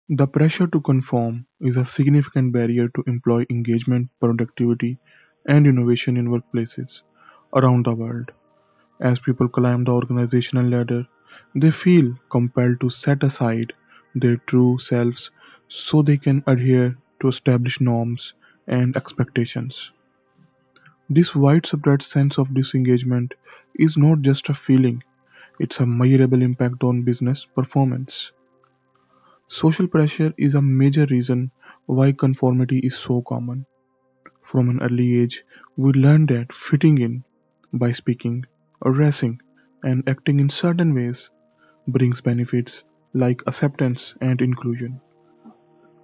The pressure to conform is a significant barrier to employee engagement, productivity, and innovation in workplaces around the world. As people climb the organizational ladder, they feel compelled to set aside their true selves so they can adhere to established norms and expectations. This widespread sense of disengagement is not just a feeling, it's a measurable impact on business performance. Social pressure is a major reason why conformity is so common. From an early age, we learn that fitting in by speaking, dressing, and acting in certain ways brings benefits like acceptance and inclusion.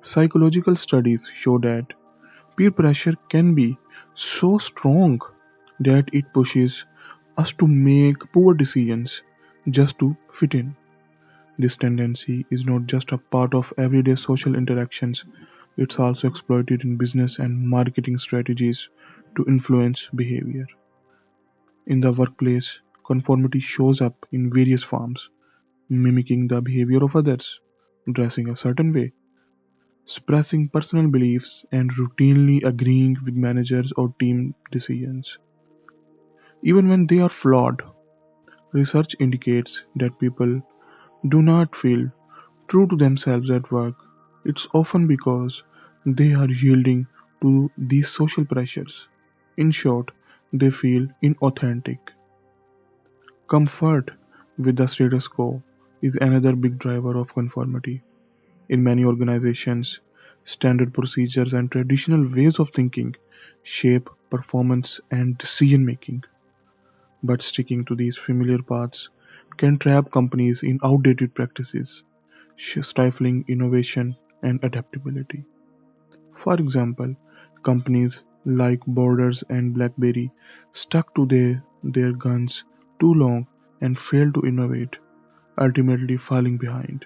Psychological studies show that peer pressure can be so strong that it pushes us to make poor decisions just to fit in. This tendency is not just a part of everyday social interactions, it's also exploited in business and marketing strategies to influence behavior. In the workplace, conformity shows up in various forms, mimicking the behavior of others, dressing a certain way, expressing personal beliefs, and routinely agreeing with managers or team decisions. Even when they are flawed, research indicates that people do not feel true to themselves at work. It's often because they are yielding to these social pressures. In short, they feel inauthentic. Comfort with the status quo is another big driver of conformity. In many organizations, standard procedures and traditional ways of thinking shape performance and decision making. But sticking to these familiar paths can trap companies in outdated practices, stifling innovation and adaptability. For example, companies like Borders and BlackBerry stuck to their guns too long and failed to innovate, ultimately falling behind.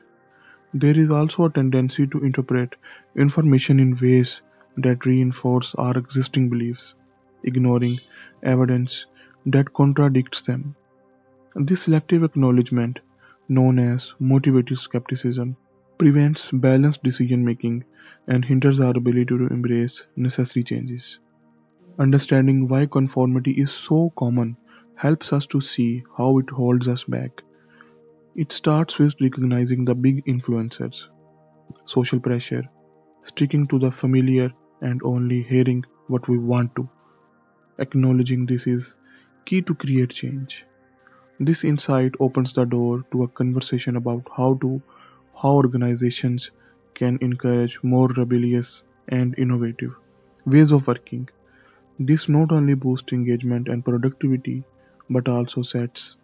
There is also a tendency to interpret information in ways that reinforce our existing beliefs, ignoring evidence that contradicts them. This selective acknowledgement, known as motivated skepticism, prevents balanced decision making and hinders our ability to embrace necessary changes. Understanding why conformity is so common helps us to see how it holds us back. It starts with recognizing the big influencers, social pressure, sticking to the familiar, and only hearing what we want to. Acknowledging this is key to create change. This insight opens the door to a conversation about how organizations can encourage more rebellious and innovative ways of working. This not only boosts engagement and productivity but also sets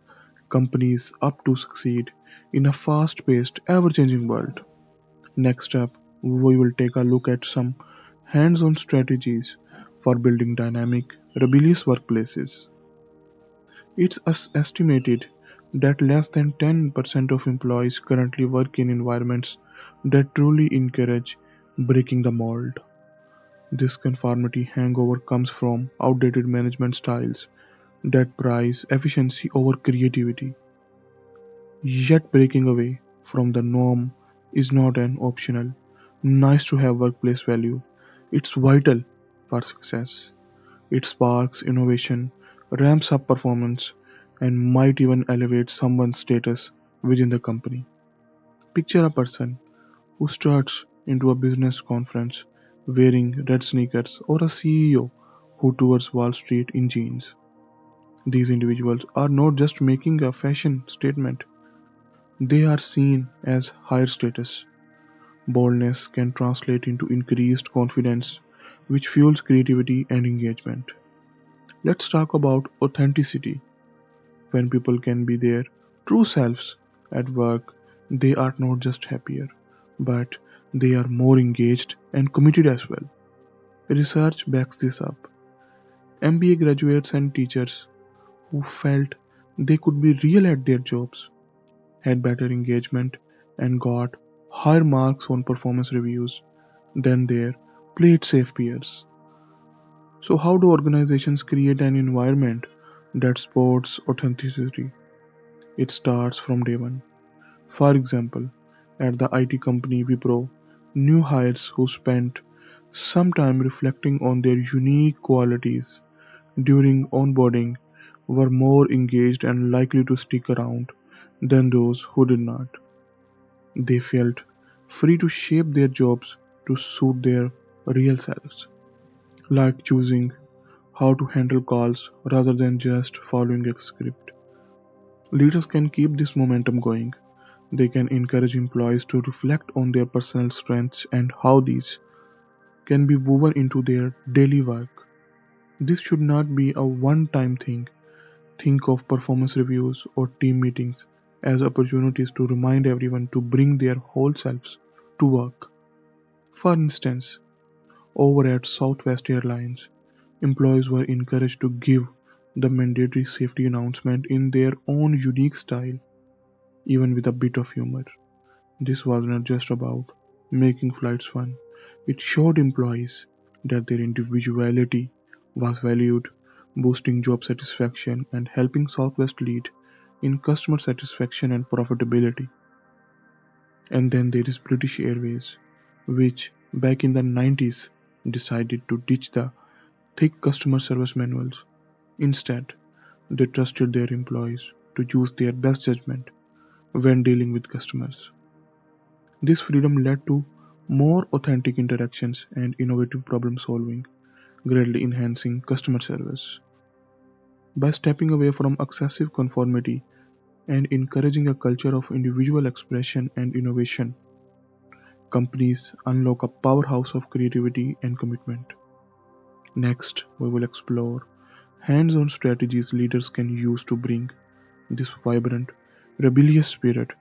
companies up to succeed in a fast-paced, ever-changing world. Next up, we will take a look at some hands-on strategies for building dynamic, rebellious workplaces. It's estimated that less than 10% of employees currently work in environments that truly encourage breaking the mold. This conformity hangover comes from outdated management styles that prize efficiency over creativity. Yet breaking away from the norm is not an optional, nice to have workplace value. It's vital for success. It sparks innovation, ramps up performance, and might even elevate someone's status within the company. Picture a person who starts into a business conference wearing red sneakers or a CEO who tours Wall Street in jeans. These individuals are not just making a fashion statement, they are seen as higher status. Boldness can translate into increased confidence, which fuels creativity and engagement. Let's talk about authenticity. When people can be their true selves at work, they are not just happier, but they are more engaged and committed as well. Research backs this up. MBA graduates and teachers who felt they could be real at their jobs had better engagement and got higher marks on performance reviews than their play it safe peers. So, how do organizations create an environment that supports authenticity? It starts from day one. For example, at the IT company Wipro, New hires who spent some time reflecting on their unique qualities during onboarding were more engaged and likely to stick around than those who did not. They felt free to shape their jobs to suit their real selves, like choosing how to handle calls rather than just following a script. Leaders can keep this momentum going. They can encourage employees to reflect on their personal strengths and how these can be woven into their daily work. This should not be a one time thing. Think of performance reviews or team meetings as opportunities to remind everyone to bring their whole selves to work. For instance, over at Southwest Airlines, employees were encouraged to give the mandatory safety announcement in their own unique style, even with a bit of humor. This was not just about making flights fun, it showed employees that their individuality was valued, boosting job satisfaction and helping Southwest lead in customer satisfaction and profitability. And then there is British Airways, which back in the 90s decided to ditch the thick customer service manuals. Instead, they trusted their employees to use their best judgment when dealing with customers. This freedom led to more authentic interactions and innovative problem solving, greatly enhancing customer service. By stepping away from excessive conformity and encouraging a culture of individual expression and innovation, companies unlock a powerhouse of creativity and commitment. Next, we will explore hands on strategies leaders can use to bring this vibrant, rebellious spirit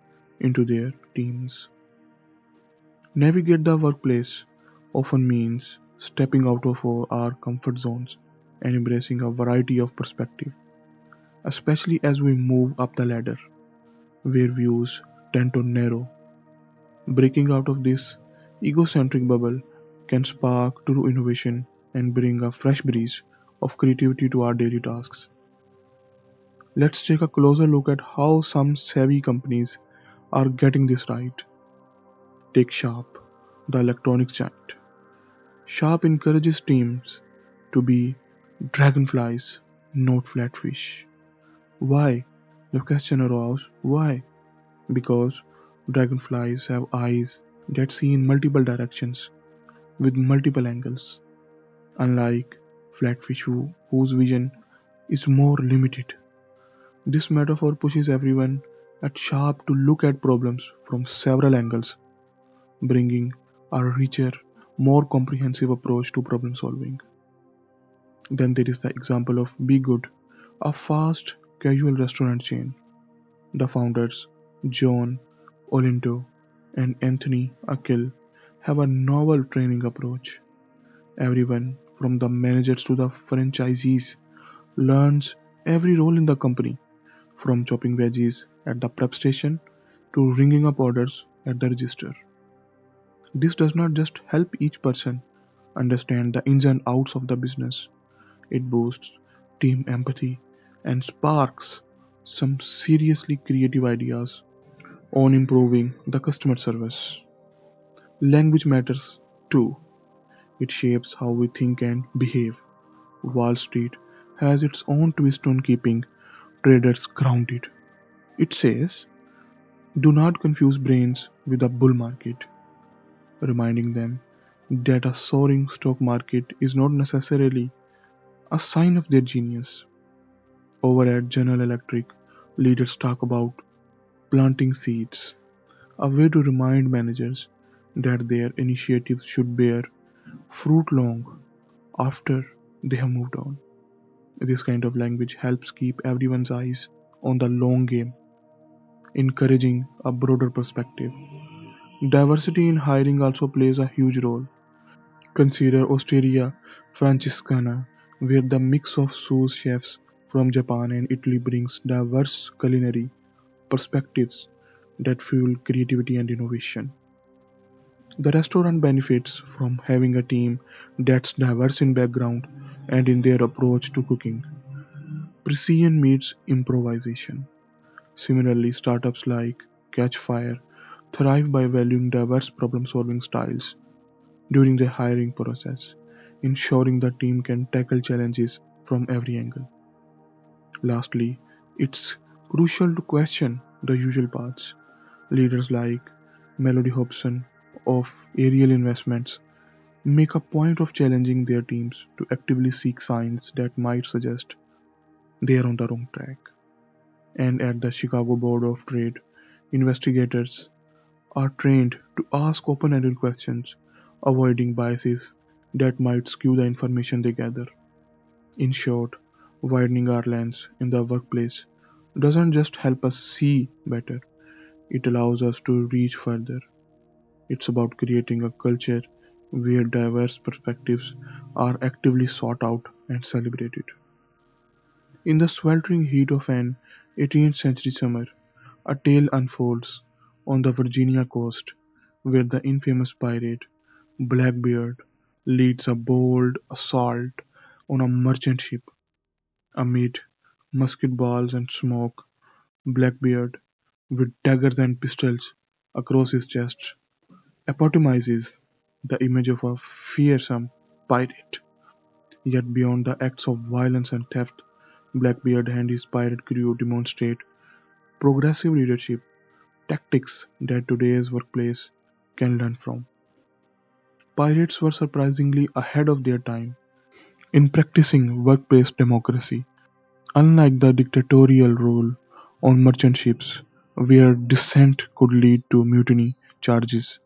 into their teams. Navigate the workplace often means stepping out of our comfort zones and embracing a variety of perspective, especially as we move up the ladder, where views tend to narrow. Breaking out of this egocentric bubble can spark true innovation and bring a fresh breeze of creativity to our daily tasks. Let's take a closer look at how some savvy companies are getting this right. Take Sharp, the electronics giant. Sharp encourages teams to be dragonflies, not flatfish. Why? The question arose, why? Because dragonflies have eyes that see in multiple directions with multiple angles, unlike flatfish whose vision is more limited. This metaphor pushes everyone at Sharp to look at problems from several angles, bringing a richer, more comprehensive approach to problem solving. Then there is the example of Be Good, a fast casual restaurant chain. The founders, John Olinto and Anthony Akil, have a novel training approach. Everyone, from the managers to the franchisees, learns every role in the company, from chopping veggies at the prep station to ringing up orders at the register. This does not just help each person understand the ins and outs of the business, it boosts team empathy and sparks some seriously creative ideas on improving the customer service. Language matters too. It shapes how we think and behave. Wall Street has its own twist on keeping traders grounded. It says, do not confuse brains with a bull market, reminding them that a soaring stock market is not necessarily a sign of their genius. Over at General Electric, leaders talk about planting seeds, a way to remind managers that their initiatives should bear fruit long after they have moved on. This kind of language helps keep everyone's eyes on the long game, encouraging a broader perspective. Diversity in hiring also plays a huge role. Consider Osteria Francescana, where the mix of sous chefs from Japan and Italy brings diverse culinary perspectives that fuel creativity and innovation. The restaurant benefits from having a team that's diverse in background and in their approach to cooking. Precision meets improvisation. Similarly, startups like Catch Fire thrive by valuing diverse problem solving styles during the hiring process, ensuring the team can tackle challenges from every angle. Lastly, it's crucial to question the usual paths. Leaders like Melody Hobson of Ariel Investments make a point of challenging their teams to actively seek signs that might suggest they are on the wrong track. And at the Chicago Board of Trade, investigators are trained to ask open ended questions, avoiding biases that might skew the information they gather. In short, widening our lens in the workplace doesn't just help us see better, it allows us to reach further. It's about creating a culture where diverse perspectives are actively sought out and celebrated. In the sweltering heat of an 18th century summer, a tale unfolds on the Virginia coast where the infamous pirate Blackbeard leads a bold assault on a merchant ship. Amid musket balls and smoke, Blackbeard, with daggers and pistols across his chest, epitomizes the image of a fearsome pirate. Yet beyond the acts of violence and theft, Blackbeard and his pirate crew demonstrate progressive leadership tactics that today's workplace can learn from. Pirates were surprisingly ahead of their time in practicing workplace democracy. Unlike the dictatorial rule on merchant ships, where dissent could lead to mutiny charges,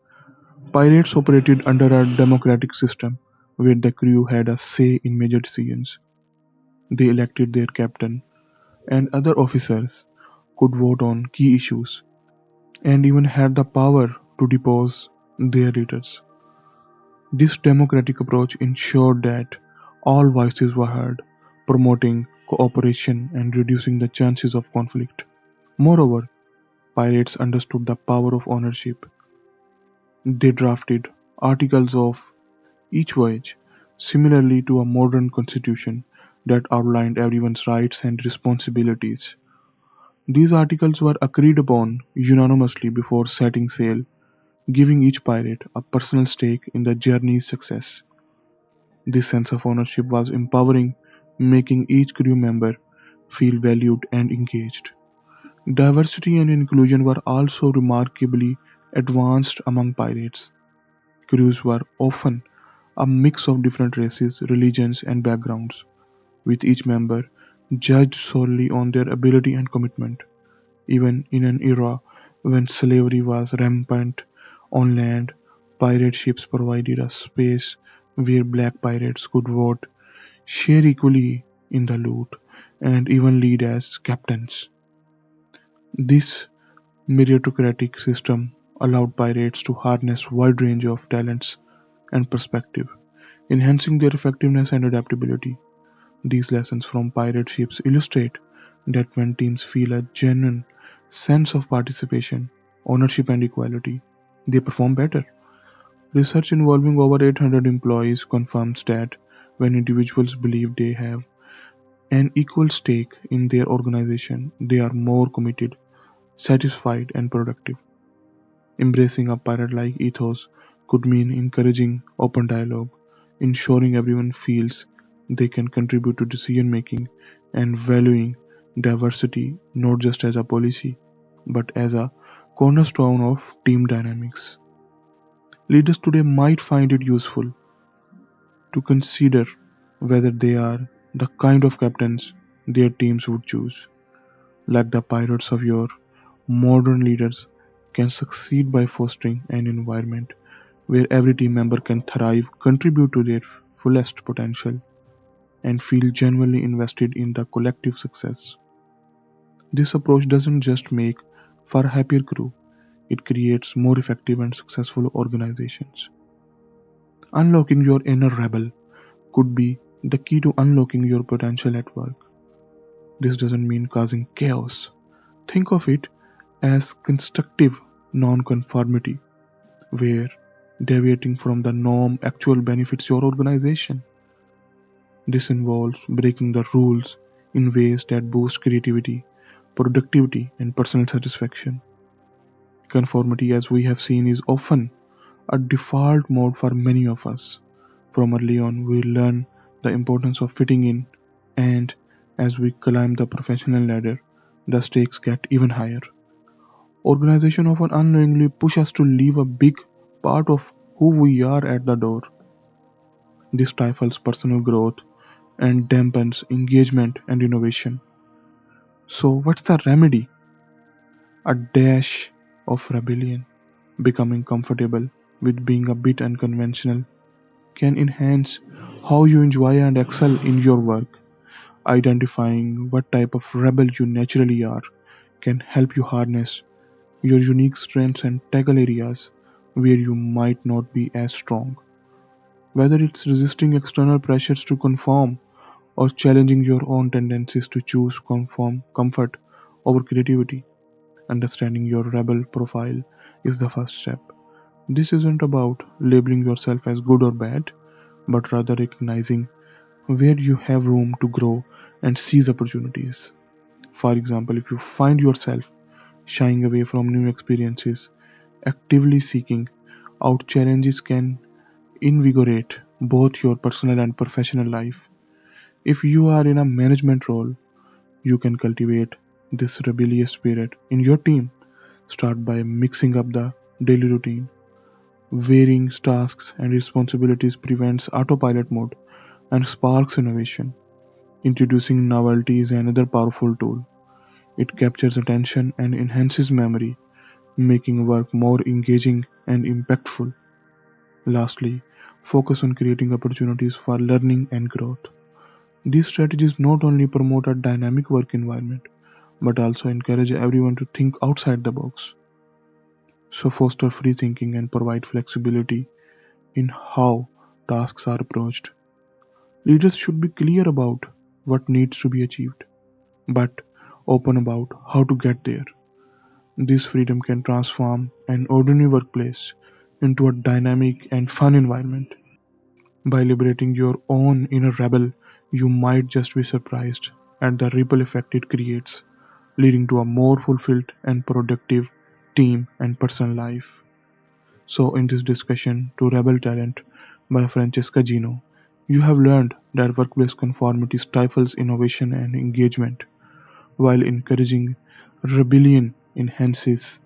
pirates operated under a democratic system where the crew had a say in major decisions. They elected their captain, and other officers could vote on key issues, and even had the power to depose their leaders. This democratic approach ensured that all voices were heard, promoting cooperation and reducing the chances of conflict. Moreover, pirates understood the power of ownership. They drafted articles of each voyage, similarly to a modern constitution that outlined everyone's rights and responsibilities. These articles were agreed upon unanimously before setting sail, giving each pirate a personal stake in the journey's success. This sense of ownership was empowering, making each crew member feel valued and engaged. Diversity and inclusion were also remarkably advanced among pirates. Crews were often a mix of different races, religions, and backgrounds, with each member judged solely on their ability and commitment. Even in an era when slavery was rampant on land, pirate ships provided a space where black pirates could vote, share equally in the loot, and even lead as captains. This meritocratic system allowed pirates to harness wide range of talents and perspective, enhancing their effectiveness and adaptability. These lessons from pirate ships illustrate that when teams feel a genuine sense of participation, ownership, and equality, they perform better. Research involving over 800 employees confirms that when individuals believe they have an equal stake in their organization, they are more committed, satisfied, and productive. Embracing a pirate-like ethos could mean encouraging open dialogue, ensuring everyone feels they can contribute to decision making, and valuing diversity not just as a policy but as a cornerstone of team dynamics. Leaders today might find it useful to consider whether they are the kind of captains their teams would choose. Like the pirates of yore, modern leaders can succeed by fostering an environment where every team member can thrive, contribute to their fullest potential, and feel genuinely invested in the collective success. This approach doesn't just make for a happier crew, it creates more effective and successful organizations. Unlocking your inner rebel could be the key to unlocking your potential at work. This doesn't mean causing chaos. Think of it as constructive nonconformity, where deviating from the norm actually benefits your organization. This involves breaking the rules in ways that boost creativity, productivity, and personal satisfaction. Conformity, as we have seen, is often a default mode for many of us. From early on, we learn the importance of fitting in, and as we climb the professional ladder, the stakes get even higher. Organization often unknowingly push us to leave a big part of who we are at the door. This stifles personal growth and dampens engagement and innovation. So, what's the remedy? A dash of rebellion. Becoming comfortable with being a bit unconventional can enhance how you enjoy and excel in your work. Identifying what type of rebel you naturally are can help you harness your unique strengths and tackle areas where you might not be as strong. Whether it's resisting external pressures to conform or challenging your own tendencies to choose conform comfort over creativity, understanding your rebel profile is the first step. This isn't about labeling yourself as good or bad, but rather recognizing where you have room to grow and seize opportunities. For example, if you find yourself shying away from new experiences, actively seeking out challenges can invigorate both your personal and professional life. If you are in a management role, you can cultivate this rebellious spirit in your team. Start by mixing up the daily routine. Varying tasks and responsibilities prevents autopilot mode and sparks innovation. Introducing novelty is another powerful tool. It captures attention and enhances memory, making work more engaging and impactful. Lastly, focus on creating opportunities for learning and growth. These strategies not only promote a dynamic work environment, but also encourage everyone to think outside the box. So, foster free thinking and provide flexibility in how tasks are approached. Leaders should be clear about what needs to be achieved, but open about how to get there. This freedom can transform an ordinary workplace into a dynamic and fun environment. By liberating your own inner rebel, you might just be surprised at the ripple effect it creates, leading to a more fulfilled and productive team and personal life. So, in this discussion to Rebel Talent by Francesca Gino, you have learned that workplace conformity stifles innovation and engagement, while encouraging rebellion enhances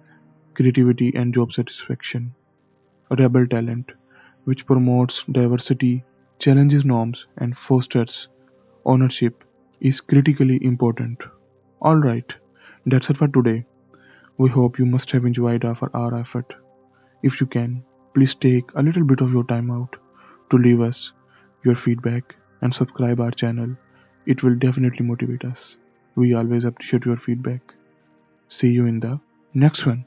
creativity and job satisfaction. Rebel Talent, which promotes diversity, challenges norms, and fosters ownership, is critically important. Alright, that's it for today. We hope you must have enjoyed our effort. If you can, please take a little bit of your time out to leave us your feedback and subscribe our channel. It will definitely motivate us. We always appreciate your feedback. See you in the next one.